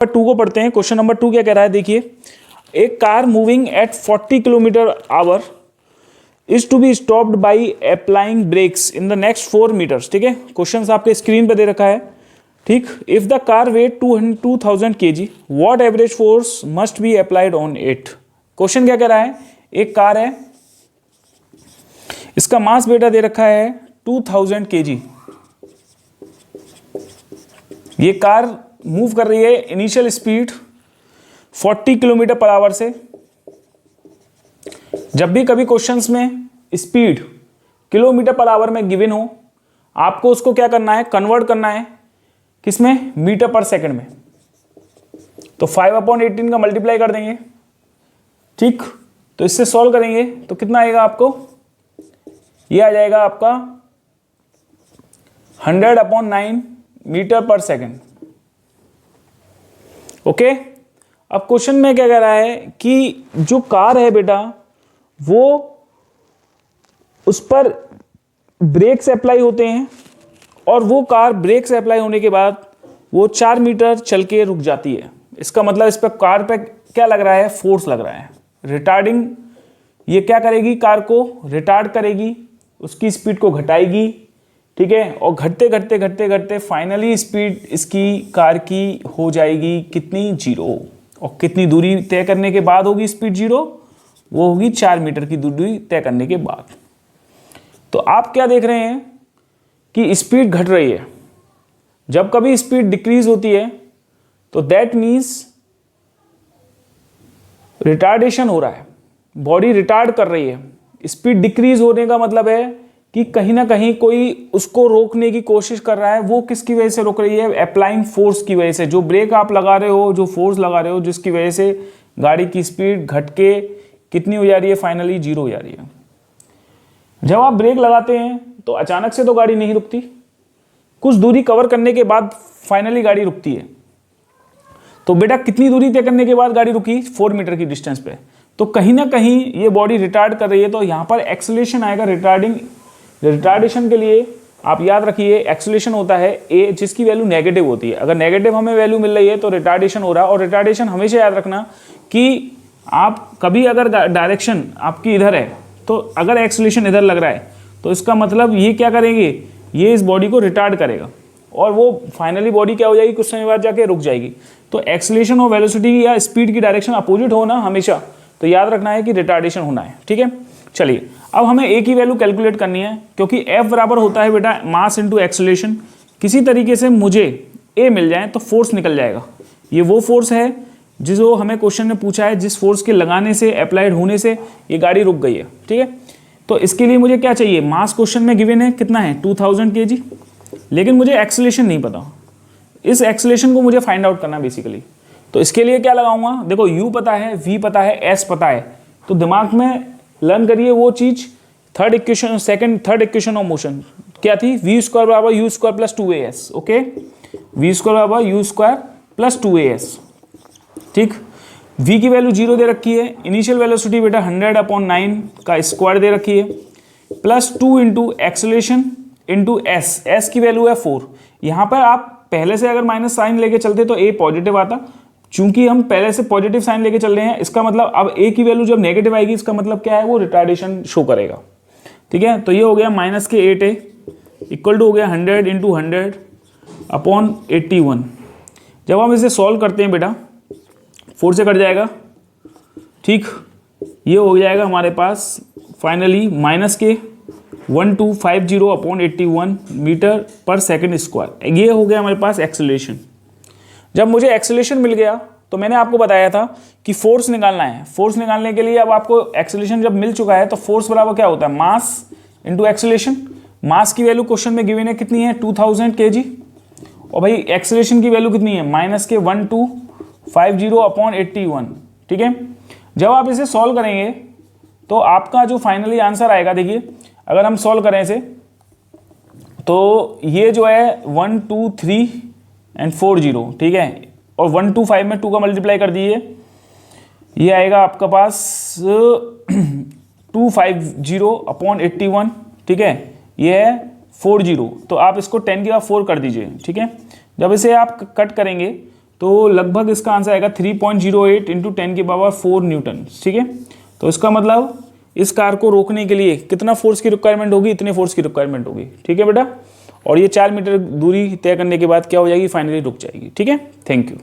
Number 2 को पढ़ते हैं। क्वेश्चन नंबर 2 क्या कह रहा है, देखिए, एक car moving at 40 kilometre hour is to be stopped by applying brakes in the next 4 metres. ठीक है, क्वेश्चन आपके स्क्रीन पे दे रखा है। ठीक, if the car weight 2000 kg what average force must be applied on it. Question क्या कह रहा है, एक कार है, इसका मास बेटा दे रखा है 2000 kg। ये कार मूव कर रही है initial speed 40 kilometre per hour से। जब भी कभी क्वेश्चंस में स्पीड किलोमीटर पर आवर में गिवन हो, आपको उसको क्या करना है, कन्वर्ट करना है किसमें, मीटर पर सेकंड में। तो 5/18 का मल्टीप्लाई कर देंगे। ठीक, तो इससे सॉल्व करेंगे तो कितना आएगा आपको, ये आ जाएगा आपका 100/9 मीटर पर सेकंड। ओके, अब क्वेश्चन में क्या कह रहा है कि जो कार है बेटा, वो उस पर ब्रेक्स अप्लाई होते हैं और वो कार ब्रेक्स अप्लाई होने के बाद वो 4 मीटर चल के रुक जाती है। इसका मतलब इस पर कार पे क्या लग रहा है, फोर्स लग रहा है, रिटार्डिंग। ये क्या करेगी, कार को रिटार्ड करेगी, उसकी स्पीड को घटाएगी। ठीक है, और घटते घटते घटते घटते फाइनली स्पीड इसकी कार की हो जाएगी कितनी, 0। और कितनी दूरी तय करने के बाद होगी स्पीड 0, वो होगी 4 मीटर की दूरी तय करने के बाद। तो आप क्या देख रहे हैं कि स्पीड घट रही है। जब कभी स्पीड डिक्रीज होती है तो दैट मीन्स रिटार्डेशन हो रहा है, बॉडी रिटार्ड कर रही है। स्पीड डिक्रीज होने का मतलब है कि कहीं ना कहीं कोई उसको रोकने की कोशिश कर रहा है। वो किसकी वजह से रोक रही है, अप्लाइंग फोर्स की वजह से। जो ब्रेक आप लगा रहे हो, जो फोर्स लगा रहे हो, जिसकी वजह से गाड़ी की स्पीड घट के कितनी हो जा रही है, फाइनली 0 हो जा रही है। जब आप ब्रेक लगाते हैं तो अचानक से तो गाड़ी नहीं रुकती, कुछ दूरी कवर करने के बाद फाइनली गाड़ी रुकती है। तो बेटा कितनी दूरी तय करने के बाद गाड़ी रुकी, 4 मीटर की डिस्टेंस पे। तो कहीं ना कहीं ये बॉडी रिटार्ड कर रही है, तो यहां पर एक्सेलरेशन आएगा। रिटार्डेशन के लिए आप याद रखिए, एक्सेलरेशन होता है ए, जिसकी वैल्यू नेगेटिव होती है। अगर नेगेटिव हमें वैल्यू मिल रही है तो रिटार्डेशन हो रहा है। और रिटार्डेशन हमेशा याद रखना कि आप कभी अगर डायरेक्शन आपकी इधर है, तो अगर एक्सेलरेशन इधर लग रहा है तो इसका मतलब ये क्या करेंगे, ये इस बॉडी को रिटार्ड करेगा और वो फाइनली बॉडी क्या हो जाएगी, कुछ समय बाद जाके रुक जाएगी। तो एक्सेलरेशन और वेलोसिटी या स्पीड की डायरेक्शन अपोजिट हो ना हमेशा, तो याद रखना है कि रिटार्डेशन होना है। ठीक है, चलिए अब हमें ए की वैल्यू कैलकुलेट करनी है, क्योंकि एफ बराबर होता है बेटा मास इंटू एक्सेलरेशन। किसी तरीके से मुझे ए मिल जाए तो फोर्स निकल जाएगा। ये वो फोर्स है जिसको हमें क्वेश्चन में पूछा है, जिस फोर्स के लगाने से, अप्लाइड होने से ये गाड़ी रुक गई है। ठीक है, तो इसके लिए मुझे क्या चाहिए, मास क्वेश्चन में गिवन है कितना है, 2000 kg, लेकिन मुझे एक्सेलरेशन नहीं पता। इस एक्सेलरेशन को मुझे फाइंड आउट करना बेसिकली। तो इसके लिए क्या लगाऊंगा, देखो u पता है, v पता है, s पता है, तो दिमाग में लर्न करिए वो चीज। थर्ड इक्वेशन ऑफ मोशन क्या थी, v² बराबर u² plus 2as। Okay, v² बराबर u² प्लस 2as। ठीक, v की वैल्यू 0 दे रखी है, इनिशियल वेलोसिटी बेटा 100/9 का स्क्वायर दे रखी है, plus 2 into acceleration into s की वैल्यू है 4। यहां पर आप पहले से अगर माइनस साइन लेके चलते तो a पॉजिटिव आता, चूंकि हम पहले से पॉजिटिव साइन लेके चल रहे हैं, इसका मतलब अब a की वैल्यू जब नेगेटिव आएगी, इसका मतलब क्या है, वो रिटार्डेशन शो करेगा। ठीक है, तो ये हो गया -8a इक्वल टू हो गया 100 इंटू 100/81। जब हम इसे सॉल्व करते हैं बेटा, 4 से कट जाएगा। ठीक, ये हो जाएगा हमारे पास फाइनली -1250/81 मीटर पर सेकंड स्क्वायर। ये हो गया हमारे पास एक्सेलरेशन। जब मुझे एक्सेलरेशन मिल गया तो मैंने आपको बताया था कि फोर्स निकालना है। फोर्स निकालने के लिए अब आपको एक्सेलरेशन जब मिल चुका है तो फोर्स बराबर क्या होता है, मास इंटू एक्सेलरेशन। मास की वैल्यू क्वेश्चन में गिवन है कितनी है, 2000 kg, और भाई एक्सेलरेशन की वैल्यू कितनी है, -1250/81। ठीक है, जब आप इसे सॉल्व करेंगे तो आपका जो फाइनली आंसर आएगा, देखिए अगर हम सॉल्व करें इसे तो ये जो है 1 2 3 एंड 4 0। ठीक है, और 1 2 5 में 2 का मल्टीप्लाई कर दीजिए, ये आएगा आपका पास 250/81। ठीक है, ये है 40, तो आप इसको 10 की पावर 4 कर दीजिए। ठीक है, जब इसे आप कट करेंगे तो लगभग इसका आंसर आएगा 3.08 इंटू 10 की पावर 4 न्यूटन। ठीक है, तो इसका मतलब इस कार को रोकने के लिए कितना फोर्स की रिक्वायरमेंट होगी, इतने फोर्स की रिक्वायरमेंट होगी। ठीक है बेटा, और ये 4 मीटर दूरी तय करने के बाद क्या हो जाएगी, फाइनली रुक जाएगी। ठीक है, थैंक यू।